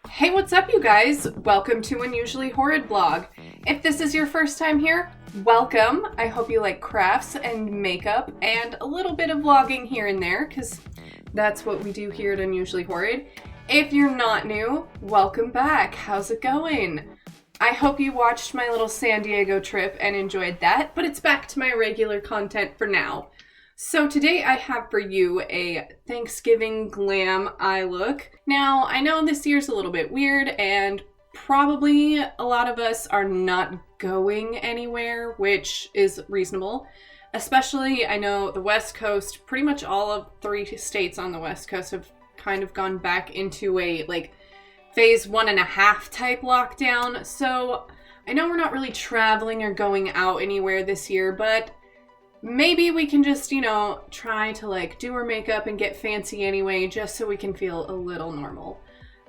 Hey, what's up, you guys? Welcome to Unusually Horrid blog. If this is your first time here, welcome. I hope you like crafts and makeup and a little bit of vlogging here and there, because that's what we do here at Unusually Horrid. If you're not new, welcome back. How's it going? I hope you watched my little San Diego trip and enjoyed that, but it's back to my regular content for now. So today I have for you a Thanksgiving glam eye look. Now, I know this year's a little bit weird and probably a lot of us are not going anywhere, which is reasonable. Especially, I know the West Coast, pretty much all of 3 states on the West Coast have kind of gone back into a phase 1.5 type lockdown. So I know we're not really traveling or going out anywhere this year, but maybe we can just, try to do our makeup and get fancy anyway, just so we can feel a little normal.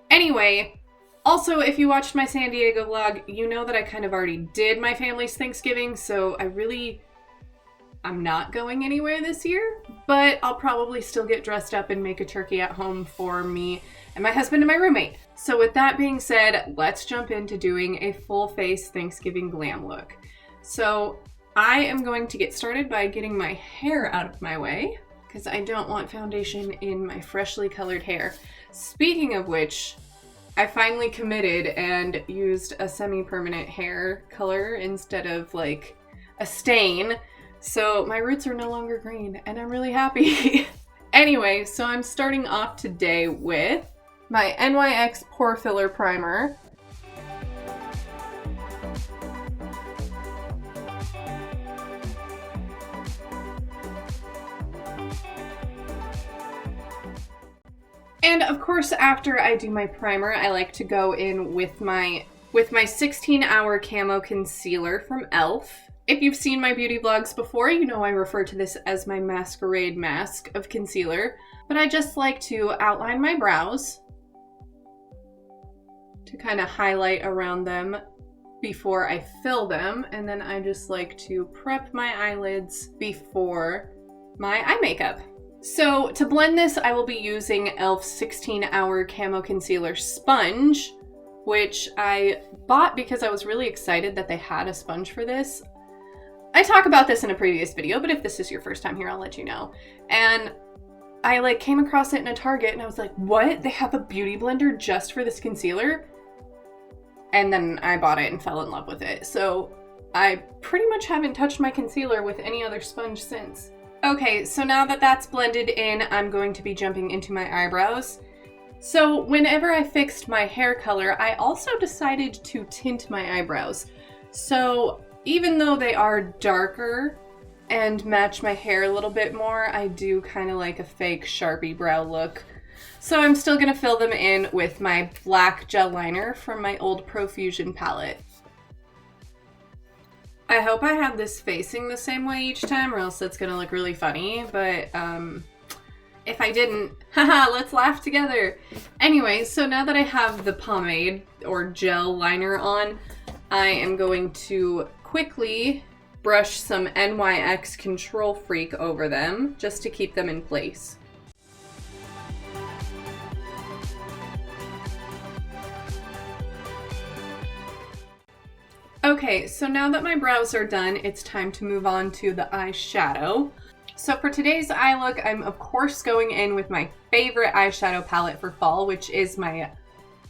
Anyway, also, if you watched my San Diego vlog, you know that I kind of already did my family's Thanksgiving, so I'm not going anywhere this year, but I'll probably still get dressed up and make a turkey at home for me and my husband and my roommate. So with that being said, let's jump into doing a full face Thanksgiving glam look. So I am going to get started by getting my hair out of my way because I don't want foundation in my freshly colored hair. Speaking of which, I finally committed and used a semi-permanent hair color instead of a stain. So my roots are no longer green and I'm really happy. Anyway, so I'm starting off today with my NYX Pore Filler Primer. And of course, after I do my primer, I like to go in with my 16-hour camo concealer from e.l.f. If you've seen my beauty vlogs before, you know I refer to this as my masquerade mask of concealer. But I just like to outline my brows to kind of highlight around them before I fill them. And then I just like to prep my eyelids before my eye makeup. So to blend this, I will be using e.l.f.'s 16-hour camo concealer sponge, which I bought because I was really excited that they had a sponge for this. I talk about this in a previous video, but if this is your first time here, I'll let you know. And I came across it in a Target and I was like, what? They have a beauty blender just for this concealer? And then I bought it and fell in love with it. So I pretty much haven't touched my concealer with any other sponge since. Okay, so now that that's blended in, I'm going to be jumping into my eyebrows. So whenever I fixed my hair color, I also decided to tint my eyebrows. So even though they are darker and match my hair a little bit more, I do kind of like a fake Sharpie brow look. So I'm still gonna fill them in with my black gel liner from my old Profusion palette. I hope I have this facing the same way each time or else it's gonna look really funny, but if I didn't, haha, let's laugh together. Anyway, so now that I have the pomade or gel liner on, I am going to quickly brush some NYX Control Freak over them just to keep them in place. Okay, so now that my brows are done, it's time to move on to the eyeshadow. So for today's eye look, I'm of course going in with my favorite eyeshadow palette for fall, which is my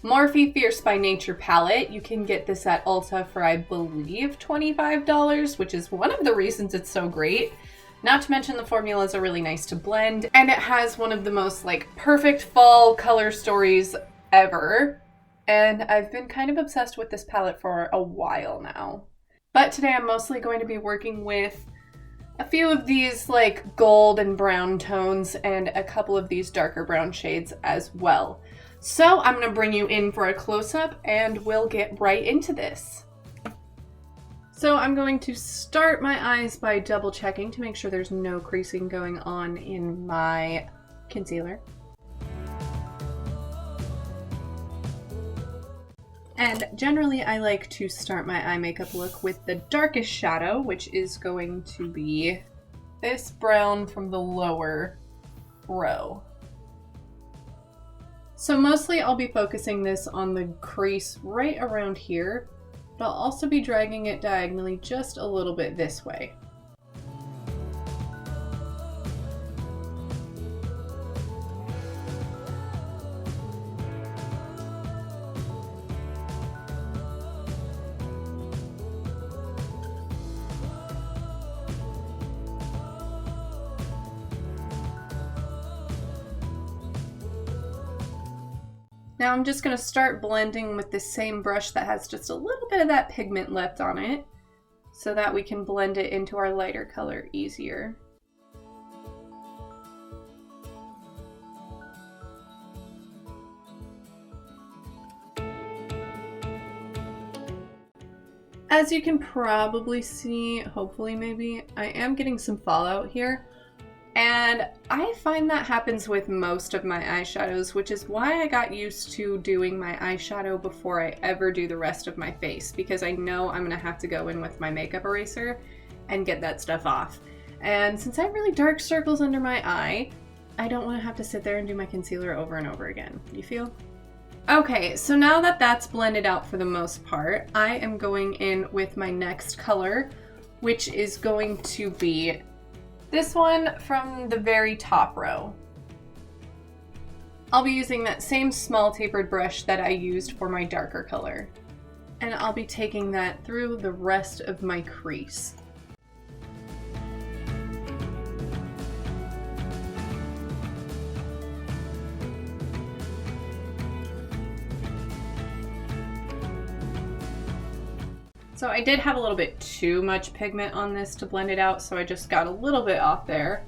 Morphe Fierce by Nature palette. You can get this at Ulta for, I believe, $25, which is one of the reasons it's so great. Not to mention the formulas are really nice to blend, and it has one of the most perfect fall color stories ever. And I've been kind of obsessed with this palette for a while now. But today I'm mostly going to be working with a few of these gold and brown tones and a couple of these darker brown shades as well. So I'm gonna bring you in for a close-up and we'll get right into this. So I'm going to start my eyes by double checking to make sure there's no creasing going on in my concealer. And generally I like to start my eye makeup look with the darkest shadow, which is going to be this brown from the lower row. So mostly I'll be focusing this on the crease right around here, but I'll also be dragging it diagonally just a little bit this way. Now I'm just going to start blending with the same brush that has just a little bit of that pigment left on it, so that we can blend it into our lighter color easier. As you can probably see, hopefully maybe, I am getting some fallout here. And I find that happens with most of my eyeshadows, which is why I got used to doing my eyeshadow before I ever do the rest of my face, because I know I'm gonna have to go in with my makeup eraser and get that stuff off. And since I have really dark circles under my eye, I don't want to have to sit there and do my concealer over and over again. You feel? Okay, so now that that's blended out for the most part, I am going in with my next color, which is going to be this one from the very top row. I'll be using that same small tapered brush that I used for my darker color. And I'll be taking that through the rest of my crease. So I did have a little bit too much pigment on this to blend it out, so I just got a little bit off there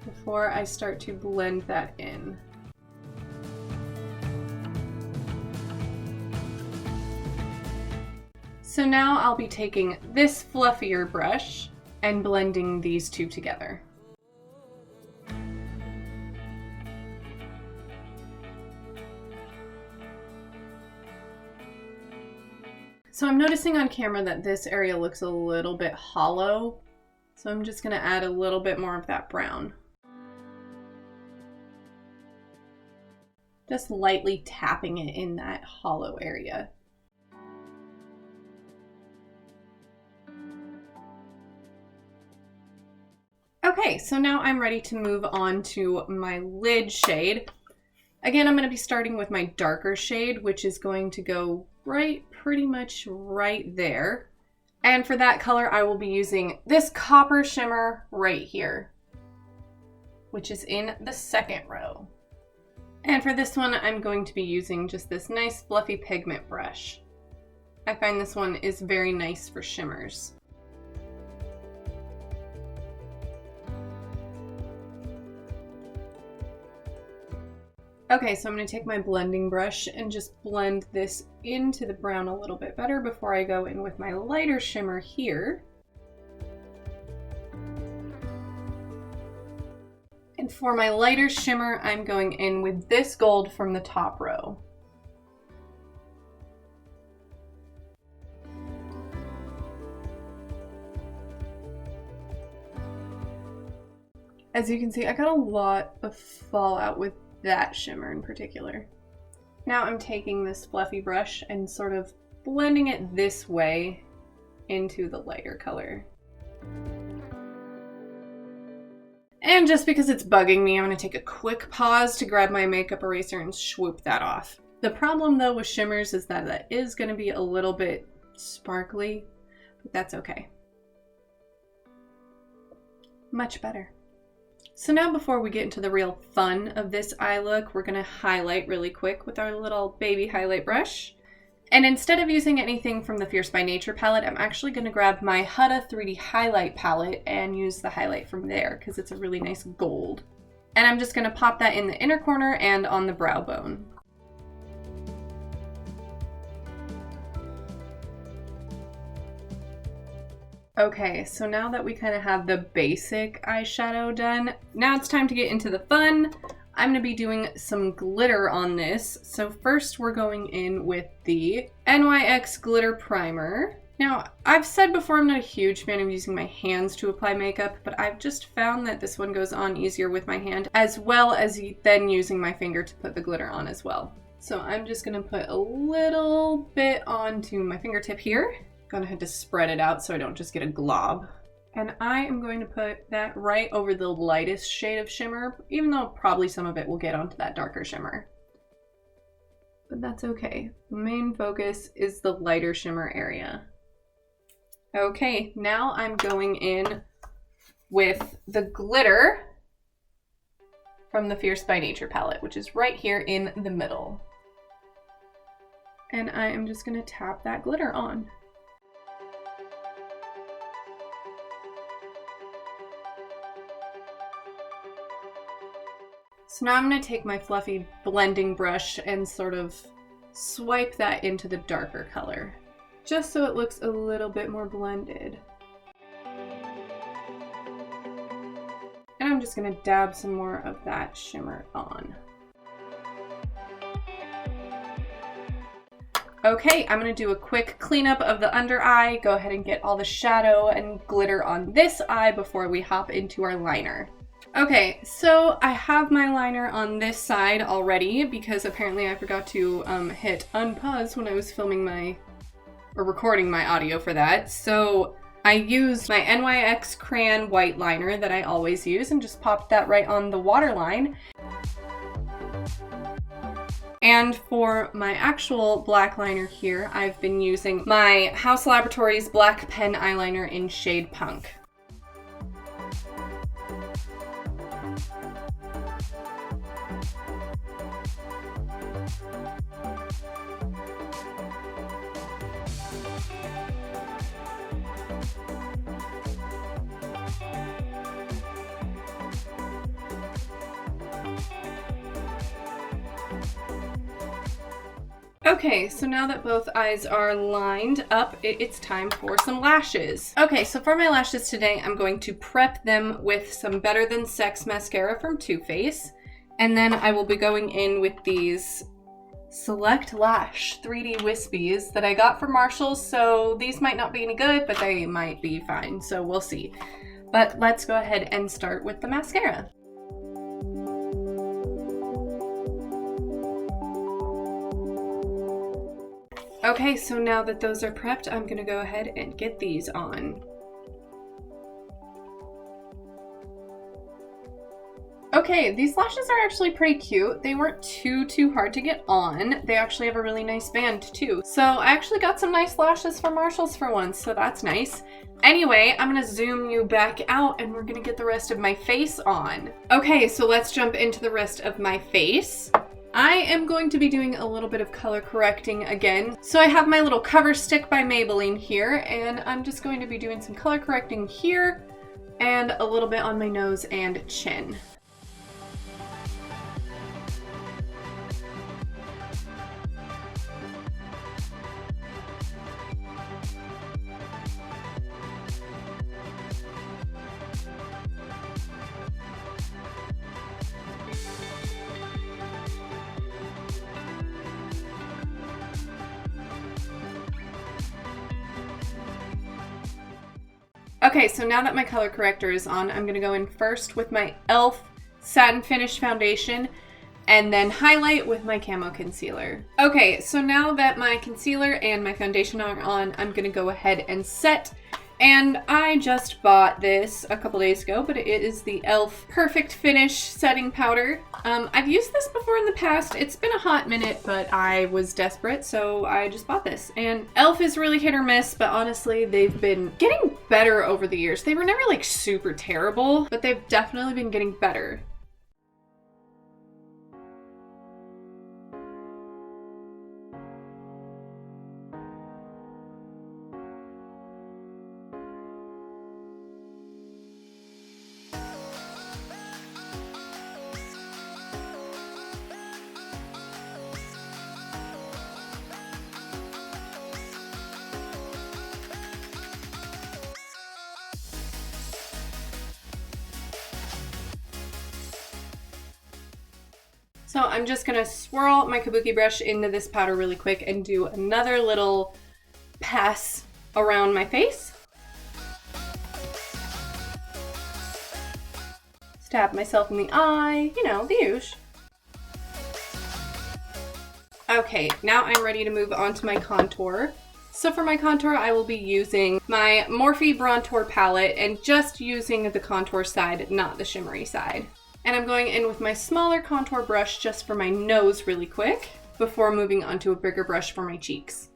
before I start to blend that in. So now I'll be taking this fluffier brush and blending these two together. So I'm noticing on camera that this area looks a little bit hollow, so I'm just going to add a little bit more of that brown. Just lightly tapping it in that hollow area. Okay, so now I'm ready to move on to my lid shade. Again, I'm going to be starting with my darker shade, which is going to go pretty much right there. And for that color, I will be using this copper shimmer right here, which is in the second row. And for this one, I'm going to be using just this nice fluffy pigment brush. I find this one is very nice for shimmers. Okay, so I'm going to take my blending brush and just blend this into the brown a little bit better before I go in with my lighter shimmer here. And for my lighter shimmer, I'm going in with this gold from the top row. As you can see, I got a lot of fallout with that shimmer in particular. Now I'm taking this fluffy brush and sort of blending it this way into the lighter color. And just because it's bugging me, I'm going to take a quick pause to grab my makeup eraser and swoop that off. The problem though with shimmers is that that is going to be a little bit sparkly, but that's okay. Much better. So now before we get into the real fun of this eye look, we're going to highlight really quick with our little baby highlight brush. And instead of using anything from the Fierce by Nature palette, I'm actually going to grab my Huda 3D highlight palette and use the highlight from there because it's a really nice gold. And I'm just going to pop that in the inner corner and on the brow bone. Okay, so now that we kind of have the basic eyeshadow done, now it's time to get into the fun. I'm going to be doing some glitter on this. So first we're going in with the NYX Glitter Primer. Now, I've said before I'm not a huge fan of using my hands to apply makeup, but I've just found that this one goes on easier with my hand, as well as then using my finger to put the glitter on as well. So I'm just gonna put a little bit onto my fingertip here. Gonna have to spread it out so I don't just get a glob. And I am going to put that right over the lightest shade of shimmer, even though probably some of it will get onto that darker shimmer. But that's okay. The main focus is the lighter shimmer area. Okay, now I'm going in with the glitter from the Fierce by Nature palette, which is right here in the middle. And I am just going to tap that glitter on. So now I'm going to take my fluffy blending brush and sort of swipe that into the darker color, just so it looks a little bit more blended. And I'm just going to dab some more of that shimmer on. Okay, I'm going to do a quick cleanup of the under eye, go ahead and get all the shadow and glitter on this eye before we hop into our liner. Okay, so I have my liner on this side already because apparently I forgot to hit unpause when I was filming or recording my audio for that. So I used my NYX crayon white liner that I always use and just popped that right on the waterline. And for my actual black liner here, I've been using my House Laboratories black pen eyeliner in shade Punk. Okay, so now that both eyes are lined up, it's time for some lashes. Okay, so for my lashes today, I'm going to prep them with some Better Than Sex mascara from Too Faced. And then I will be going in with these Select Lash 3D Wispies that I got from Marshalls. So these might not be any good, but they might be fine. So we'll see. But let's go ahead and start with the mascara. Okay, so now that those are prepped, I'm gonna go ahead and get these on. Okay, these lashes are actually pretty cute. They weren't too hard to get on. They actually have a really nice band too. So I actually got some nice lashes from Marshalls for once, so that's nice. Anyway, I'm gonna zoom you back out and we're gonna get the rest of my face on. Okay, so let's jump into the rest of my face. I am going to be doing a little bit of color correcting again. So I have my little cover stick by Maybelline here, and I'm just going to be doing some color correcting here and a little bit on my nose and chin. Okay, so now that my color corrector is on, I'm gonna go in first with my e.l.f. Satin Finish Foundation and then highlight with my Camo Concealer. Okay, so now that my concealer and my foundation are on, I'm gonna go ahead and set. And I just bought this a couple days ago, but it is the e.l.f. Perfect Finish Setting Powder. I've used this before in the past. It's been a hot minute, but I was desperate, so I just bought this. And e.l.f. is really hit or miss, but honestly, they've been getting better over the years. They were never like super terrible, but they've definitely been getting better. So I'm just gonna swirl my kabuki brush into this powder really quick and do another little pass around my face. Stab myself in the eye, you know, the usual. Okay, now I'm ready to move on to my contour. So for my contour, I will be using my Morphe Bronzer palette and just using the contour side, not the shimmery side. And I'm going in with my smaller contour brush just for my nose really quick before moving on to a bigger brush for my cheeks.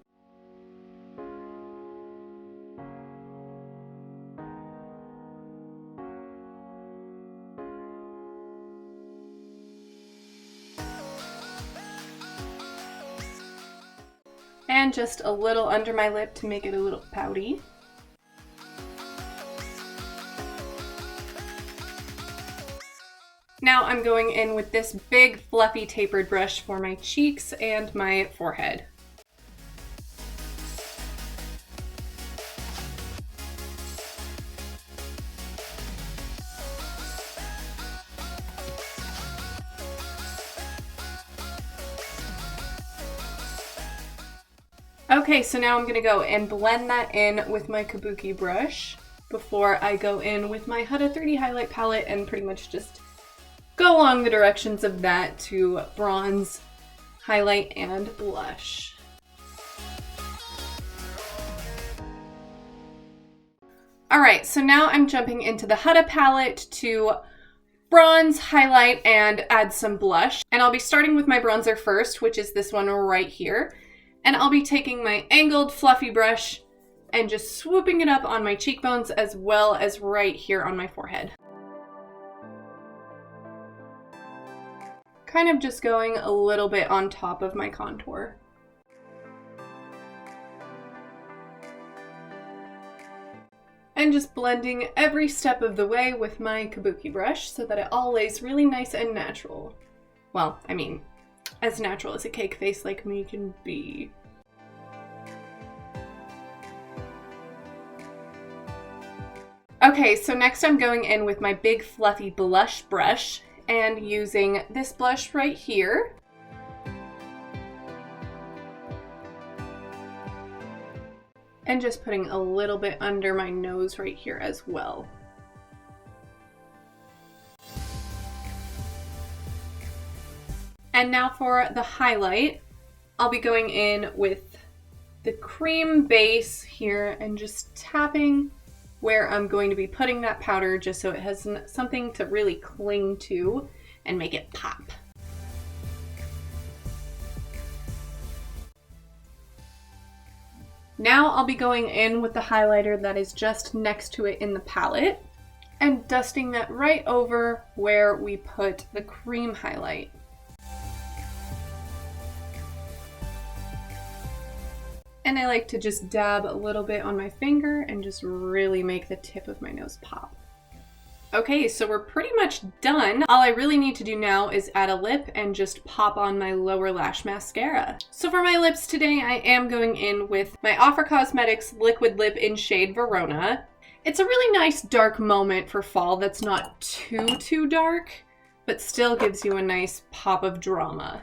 And just a little under my lip to make it a little pouty. Now I'm going in with this big fluffy tapered brush for my cheeks and my forehead. Okay, so now I'm gonna go and blend that in with my kabuki brush before I go in with my Huda 3D highlight palette and pretty much just go along the directions of that to bronze, highlight, and blush. Alright, so now I'm jumping into the Huda palette to bronze, highlight, and add some blush. And I'll be starting with my bronzer first, which is this one right here. And I'll be taking my angled fluffy brush and just swooping it up on my cheekbones as well as right here on my forehead. Kind of just going a little bit on top of my contour. And just blending every step of the way with my kabuki brush so that it all lays really nice and natural. Well, I mean, as natural as a cake face like me can be. Okay, so next I'm going in with my big fluffy blush brush and using this blush right here. And just putting a little bit under my nose right here as well. And now for the highlight, I'll be going in with the cream base here and just tapping where I'm going to be putting that powder just so it has something to really cling to and make it pop. Now I'll be going in with the highlighter that is just next to it in the palette and dusting that right over where we put the cream highlight. And I like to just dab a little bit on my finger and just really make the tip of my nose pop. Okay, so we're pretty much done. All I really need to do now is add a lip and just pop on my lower lash mascara. So for my lips today, I am going in with my Offer Cosmetics Liquid Lip in shade Verona. It's a really nice dark moment for fall that's not too dark, but still gives you a nice pop of drama.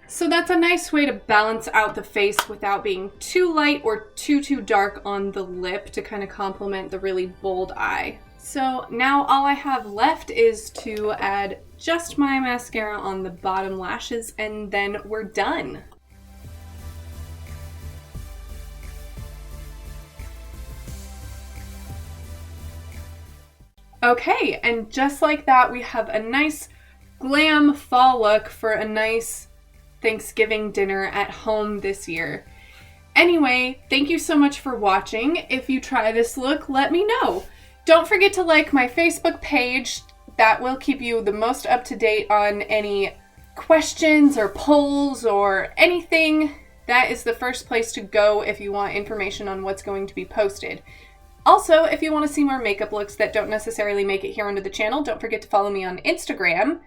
So that's a nice way to balance out the face without being too light or too dark on the lip to kind of complement the really bold eye. So now all I have left is to add just my mascara on the bottom lashes and then we're done. Okay, and just like that, we have a nice glam fall look for a nice Thanksgiving dinner at home this year. Anyway, thank you so much for watching. If you try this look, let me know. Don't forget to like my Facebook page. That will keep you the most up to date on any questions or polls or anything That is the first place to go if you want information on what's going to be posted. Also, if you want to see more makeup looks that don't necessarily make it here onto the channel, don't forget to follow me on Instagram.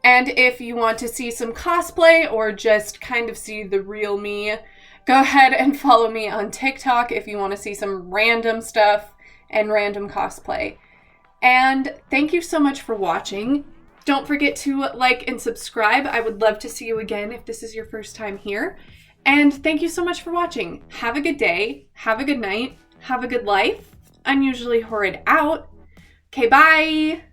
And if you want to see some cosplay or just kind of see the real me, go ahead and follow me on TikTok if you want to see some random stuff and random cosplay. And thank you so much for watching. Don't forget to like and subscribe. I would love to see you again if this is your first time here. And thank you so much for watching. Have a good day. Have a good night. Have a good life. Unusually Horrid out. Okay, bye.